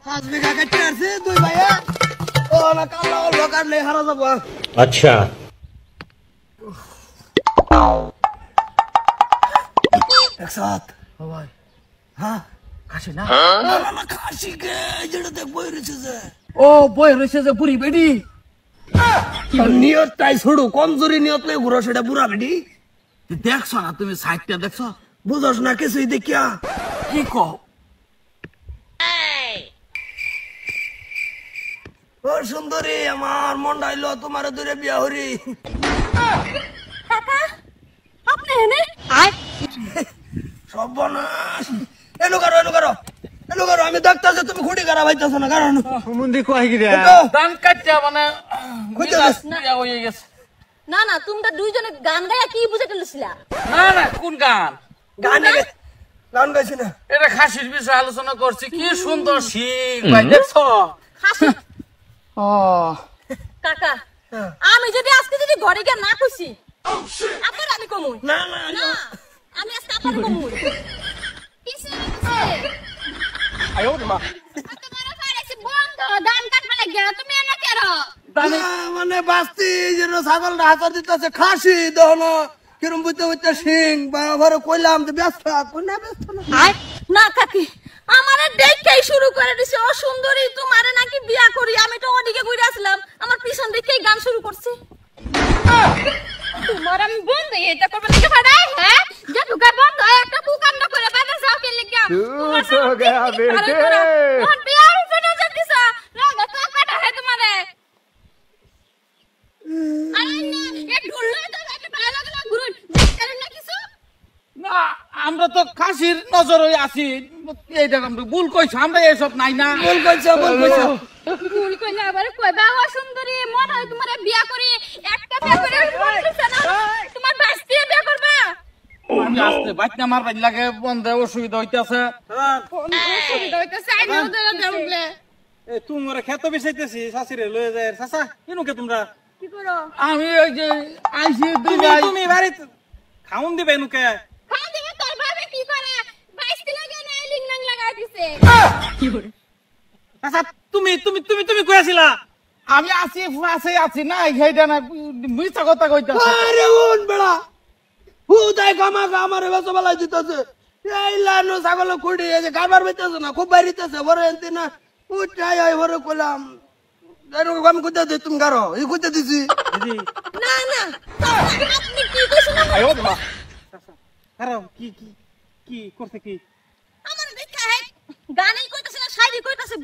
5 বিঘা কেটে আছে দুই ভাইয়া ও না কালা অল্প কাটলে হারা যাব আচ্ছা একসাথ ও ভাই হ্যাঁ খাসি না না না না খাসি কে যেটা দেখ বই রয়েছে যে ও বই রয়েছে যে বুড়ি বেডি নিয়ত তাই ছড়ু কমজোরি নিয়ত লই ঘুরো সেটা বুড়া বেডি দেখছো না তুমি সাইডটা দেখছো বুঝছ না কিছুই দেখিয়া কি কও ও সুন্দরী আমার মন ডাইলো তোমার দূরে বিয়া হরি কাকা আপনি এনে আয় সর্বনাশ এলো করো আমি দেখতাছি তুমি খুঁটি করা ভাইতাছ না কারণ মুন্দি কই গিরে দান কাটটা মানে ইয়া হয়ে গেছে না না তোমরা দুইজনে গান গায়া কি বুঝাতে লছিলা না না কোন গান গান গাইছি না এটা খাসির বিষয়ে আলোচনা করছি কি সুন্দর শিখ ভাই দেখছো হাসি ও কাকা আমি যদি আজকে যদি ঘরে গিয়ে না কইছি আপনি আমি কমুই না না না আমি আজকে আপনার কমুই কিসে আয়ো মা তোমার ফারেছি বন্ধ দান কাটবা লাগিয়া তুমি এনে কেরো মানে বাস্তি যেন ছাগলটা হাতর দিতেছে খাসি দহন কিরম বুঝতে সিং বা ঘরে কইলাম যে ব্যস্ত কোনা ব্যস্ত না আয় না কাকি আমারে দেখেই শুরু করে দিছে ও সুন্দরী তোমারে নাকি বিয়া করি আমি তো ওদিকে ঘুরে আসলাম আমার পিছন দিকেই গান শুরু করছি তোমার আমি বন্ধ এটা করবে নাকি ফাড়াই হ্যাঁ যে ঢুকা বন্ধ একটা কুকান্ড করে বাইরে যাও কে লিখা তোমার তো গয়া বেটে তোমার বিয়ার উপরে যেতিস লাগা তো কাটা হে তোমারে আরে না এ ঢুললে তো একটা ভালো লাগলো ঘুরুন দেখছেন না কিছু না আমরা তো খাসির নজরে আছি এইটা আমরা ভুল কইছো আমরা এসব নাই না বল কইছো ভুল কইলে আবার কইবা ও সুন্দরী মন হয় তোমারে বিয়া করি একটা বিয়া করে বলতেছ না তোমার বাস্তি বিয়া করবা আমি আসতে বাইনা মার বাই লাগে বন্ধে অসুবিধা হইতাছে অসুবিধা হইতাছে আইনাও ধরে দেবলে এ তোমরা খেতে বেচাইতেছি শাশুড়ি লয়ে যায় চাচা কিনুকে তোমরা কি করো আমি ওই যে আইছি দুই তুমি ভাই তুমি বাড়িতে খাউন দিবে নুকে খাও দিবে তোর ভাবে কি করে বাস্তি লাগে না লিং নাং লাগাই দিছে চাচা তুমি তুমি তুমি তুমি কইছিলা আমি আছি ফাসে আছি না এইটা না মিছা কথা কইতাছে আরে উন বেড়া হুদাই কামা আমারে বেসো বলাই দিতেছে এই লানো ছাগল খুঁড়ি এই যে কারবার হইতেছে না খুব বাইরিতেছে বড় এনতি না উঠাই আই বড় কইলাম জানো আমি কইতে দে তুমি গারো এই কইতে দিছি দিদি না না আপনি কি কইছেন আয়ো মা চাচা কারণ কি কি কি করতে কি আমার দেখা গানই কইতাছে না শায়রি কইতাছে